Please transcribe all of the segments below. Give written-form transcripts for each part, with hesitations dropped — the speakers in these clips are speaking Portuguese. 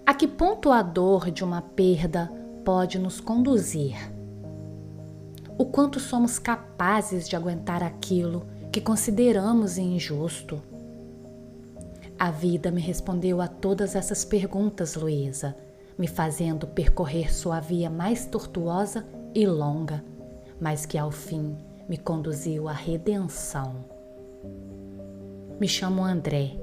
A que ponto a dor de uma perda pode nos conduzir? O quanto somos capazes de aguentar aquilo que consideramos injusto? A vida me respondeu a todas essas perguntas, Luísa, me fazendo percorrer sua via mais tortuosa e longa, mas que ao fim me conduziu à redenção. Me chamo André.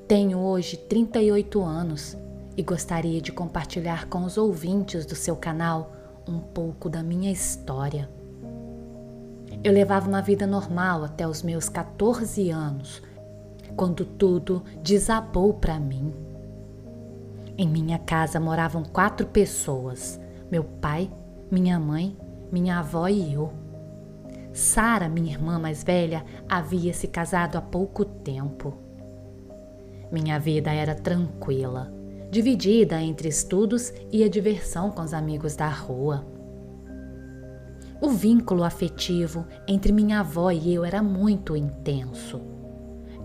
Tenho hoje 38 anos e gostaria de compartilhar com os ouvintes do seu canal um pouco da minha história. Eu levava uma vida normal até os meus 14 anos, quando tudo desabou para mim. Em minha casa moravam 4 pessoas: meu pai, minha mãe, minha avó e eu. Sara, minha irmã mais velha, havia se casado há pouco tempo. Minha vida era tranquila, dividida entre estudos e a diversão com os amigos da rua. O vínculo afetivo entre minha avó e eu era muito intenso.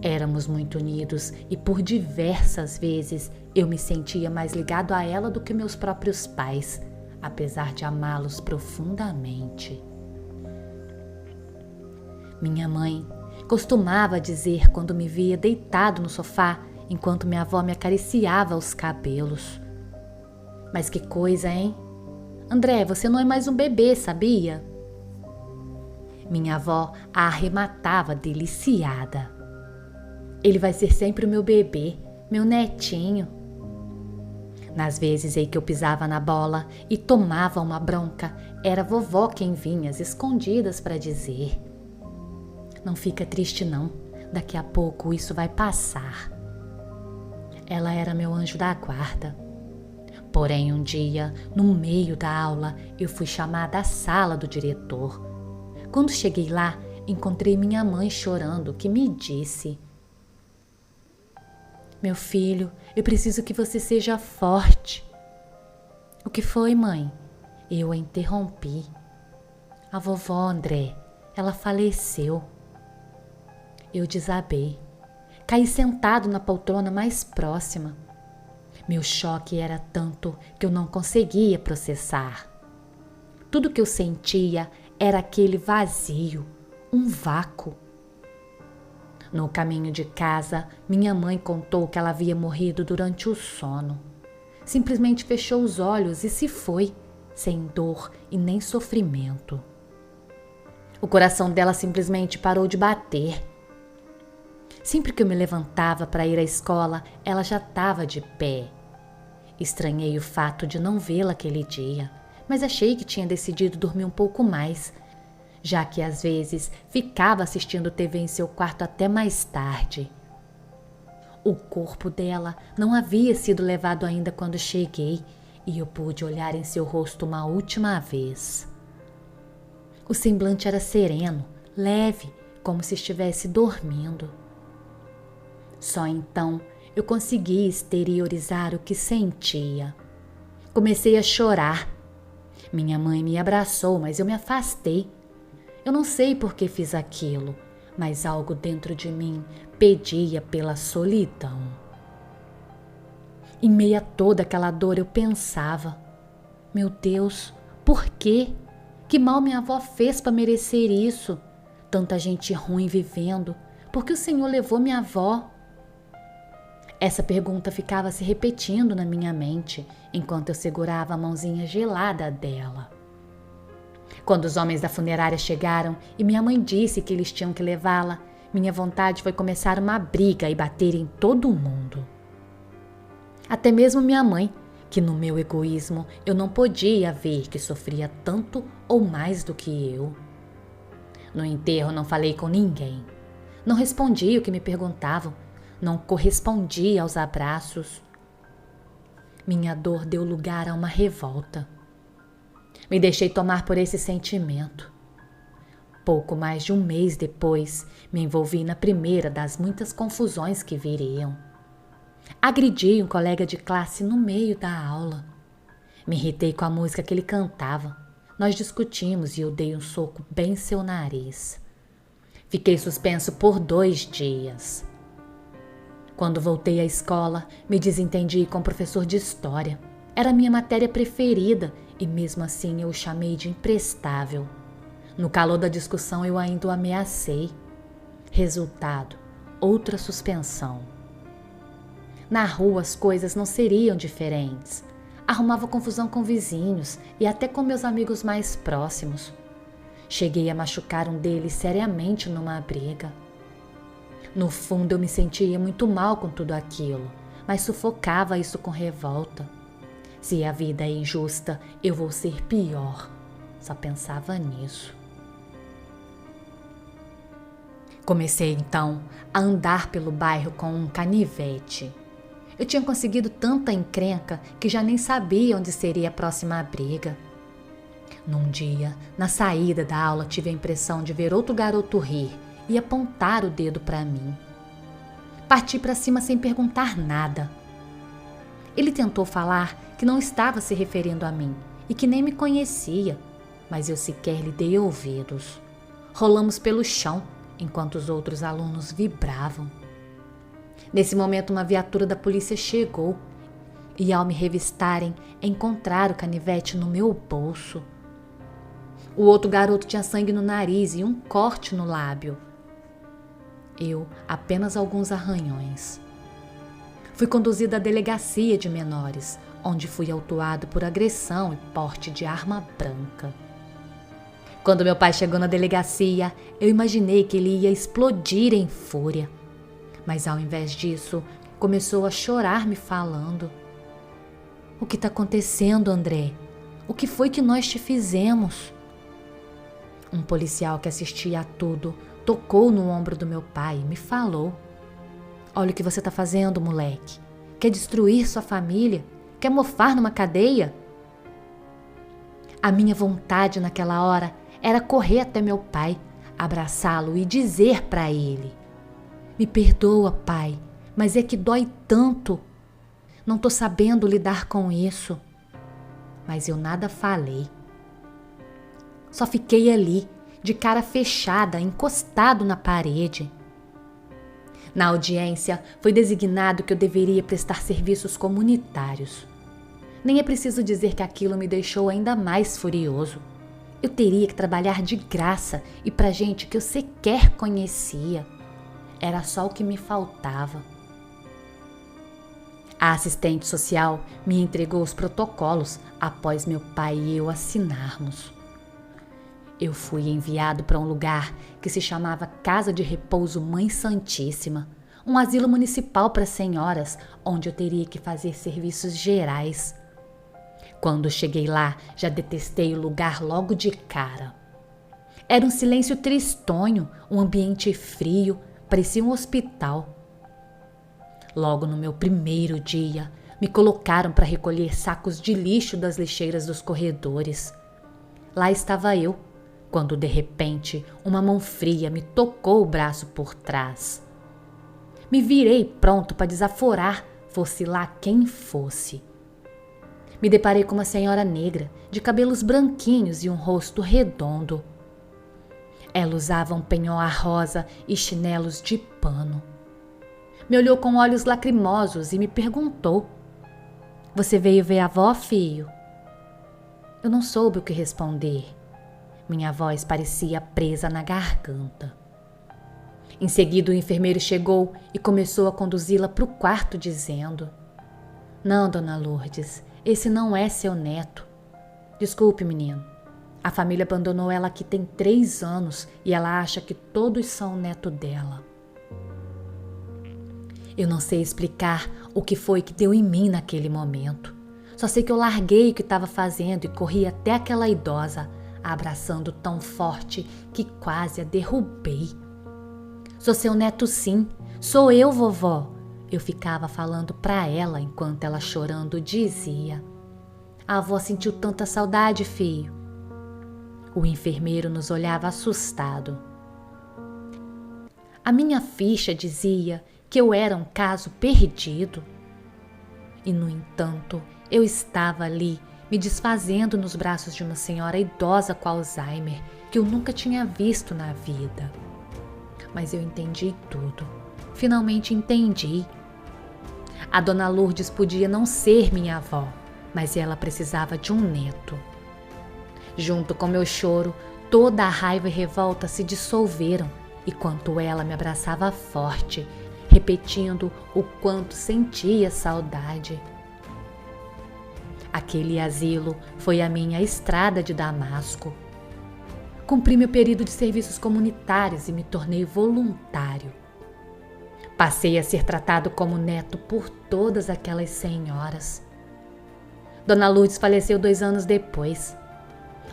Éramos muito unidos e por diversas vezes eu me sentia mais ligado a ela do que meus próprios pais, apesar de amá-los profundamente. Minha mãe costumava dizer quando me via deitado no sofá enquanto minha avó me acariciava os cabelos: "Mas que coisa, hein? André, você não é mais um bebê, sabia?" Minha avó a arrematava deliciada: "Ele vai ser sempre o meu bebê, meu netinho." Nas vezes em que eu pisava na bola e tomava uma bronca, era a vovó quem vinha às escondidas para dizer: "Não fica triste não, daqui a pouco isso vai passar." Ela era meu anjo da guarda. Porém, um dia, no meio da aula, eu fui chamada à sala do diretor. Quando cheguei lá, encontrei minha mãe chorando, que me disse: "Meu filho, eu preciso que você seja forte." "O que foi, mãe?" Eu a interrompi. "A vovó, André, ela faleceu." Eu desabei. Caí sentado na poltrona mais próxima. Meu choque era tanto que eu não conseguia processar. Tudo que eu sentia era aquele vazio, um vácuo. No caminho de casa, minha mãe contou que ela havia morrido durante o sono. Simplesmente fechou os olhos e se foi, sem dor e nem sofrimento. O coração dela simplesmente parou de bater. Sempre que eu me levantava para ir à escola, ela já estava de pé. Estranhei o fato de não vê-la aquele dia, mas achei que tinha decidido dormir um pouco mais, já que às vezes ficava assistindo TV em seu quarto até mais tarde. O corpo dela não havia sido levado ainda quando cheguei e eu pude olhar em seu rosto uma última vez. O semblante era sereno, leve, como se estivesse dormindo. Só então eu consegui exteriorizar o que sentia. Comecei a chorar. Minha mãe me abraçou, mas eu me afastei. Eu não sei por que fiz aquilo, mas algo dentro de mim pedia pela solidão. Em meio a toda aquela dor eu pensava: meu Deus, por quê? Que mal minha avó fez para merecer isso? Tanta gente ruim vivendo. Por que o Senhor levou minha avó? Essa pergunta ficava se repetindo na minha mente, enquanto eu segurava a mãozinha gelada dela. Quando os homens da funerária chegaram e minha mãe disse que eles tinham que levá-la, minha vontade foi começar uma briga e bater em todo mundo. Até mesmo minha mãe, que no meu egoísmo eu não podia ver que sofria tanto ou mais do que eu. No enterro não falei com ninguém. Não respondi o que me perguntavam. Não correspondi aos abraços. Minha dor deu lugar a uma revolta. Me deixei tomar por esse sentimento. Pouco mais de um mês depois, me envolvi na primeira das muitas confusões que viriam. Agredi um colega de classe no meio da aula. Me irritei com a música que ele cantava. Nós discutimos e eu dei um soco bem em seu nariz. Fiquei suspenso por 2 dias. Quando voltei à escola, me desentendi com o professor de história. Era a minha matéria preferida e mesmo assim eu o chamei de imprestável. No calor da discussão eu ainda o ameacei. Resultado, outra suspensão. Na rua as coisas não seriam diferentes. Arrumava confusão com vizinhos e até com meus amigos mais próximos. Cheguei a machucar um deles seriamente numa briga. No fundo eu me sentia muito mal com tudo aquilo, mas sufocava isso com revolta. Se a vida é injusta, eu vou ser pior. Só pensava nisso. Comecei então a andar pelo bairro com um canivete. Eu tinha conseguido tanta encrenca que já nem sabia onde seria a próxima briga. Num dia, na saída da aula, tive a impressão de ver outro garoto rir e apontar o dedo para mim. Parti para cima sem perguntar nada. Ele tentou falar que não estava se referindo a mim e que nem me conhecia, mas eu sequer lhe dei ouvidos. Rolamos pelo chão enquanto os outros alunos vibravam. Nesse momento, uma viatura da polícia chegou e, ao me revistarem, encontraram o canivete no meu bolso. O outro garoto tinha sangue no nariz e um corte no lábio. Eu, apenas alguns arranhões. Fui conduzida à delegacia de menores, onde fui autuado por agressão e porte de arma branca. Quando meu pai chegou na delegacia, eu imaginei que ele ia explodir em fúria. Mas ao invés disso, começou a chorar me falando. O que está acontecendo, André? O que foi que nós te fizemos? Um policial que assistia a tudo tocou no ombro do meu pai e me falou. Olha o que você está fazendo, moleque. Quer destruir sua família? Quer mofar numa cadeia? A minha vontade naquela hora era correr até meu pai, abraçá-lo e dizer para ele: me perdoa, pai, mas é que dói tanto. Não estou sabendo lidar com isso. Mas eu nada falei. Só fiquei ali, de cara fechada, encostado na parede. Na audiência, foi designado que eu deveria prestar serviços comunitários. Nem é preciso dizer que aquilo me deixou ainda mais furioso. Eu teria que trabalhar de graça e para gente que eu sequer conhecia. Era só o que me faltava. A assistente social me entregou os protocolos após meu pai e eu assinarmos. Eu fui enviado para um lugar que se chamava Casa de Repouso Mãe Santíssima, um asilo municipal para senhoras, onde eu teria que fazer serviços gerais. Quando cheguei lá, já detestei o lugar logo de cara. Era um silêncio tristonho, um ambiente frio, parecia um hospital. Logo no meu primeiro dia, me colocaram para recolher sacos de lixo das lixeiras dos corredores. Lá estava eu, quando de repente uma mão fria me tocou o braço por trás. Me virei pronto para desaforar, fosse lá quem fosse. Me deparei com uma senhora negra, de cabelos branquinhos e um rosto redondo. Ela usava um penhoar rosa e chinelos de pano. Me olhou com olhos lacrimosos e me perguntou: você veio ver a avó, filho? Eu não soube o que responder. Minha voz parecia presa na garganta. Em seguida, o enfermeiro chegou e começou a conduzi-la para o quarto, dizendo: não, dona Lourdes, esse não é seu neto. Desculpe, menino. A família abandonou ela aqui tem 3 anos e ela acha que todos são neto dela. Eu não sei explicar o que foi que deu em mim naquele momento. Só sei que eu larguei o que estava fazendo e corri até aquela idosa, abraçando tão forte que quase a derrubei. Sou seu neto sim, sou eu, vovó. Eu ficava falando para ela enquanto ela chorando dizia: a avó sentiu tanta saudade, filho. O enfermeiro nos olhava assustado. A minha ficha dizia que eu era um caso perdido. E, no entanto, eu estava ali, me desfazendo nos braços de uma senhora idosa com Alzheimer, que eu nunca tinha visto na vida. Mas eu entendi tudo. Finalmente entendi. A dona Lourdes podia não ser minha avó, mas ela precisava de um neto. Junto com meu choro, toda a raiva e revolta se dissolveram, enquanto ela me abraçava forte, repetindo o quanto sentia saudade. Aquele asilo foi a minha estrada de Damasco. Cumpri meu período de serviços comunitários e me tornei voluntário. Passei a ser tratado como neto por todas aquelas senhoras. Dona Lourdes faleceu 2 anos depois.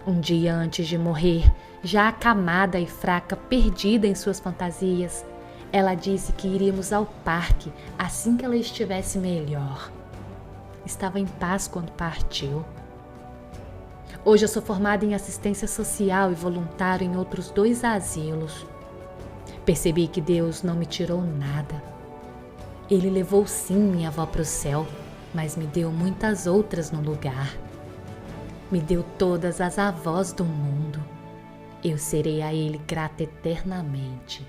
Um dia antes de morrer, já acamada e fraca, perdida em suas fantasias, ela disse que iríamos ao parque assim que ela estivesse melhor. Estava em paz quando partiu. Hoje eu sou formada em assistência social e voluntário em outros 2 asilos. Percebi que Deus não me tirou nada. Ele levou sim minha avó para o céu, mas me deu muitas outras no lugar. Me deu todas as avós do mundo. Eu serei a Ele grata eternamente.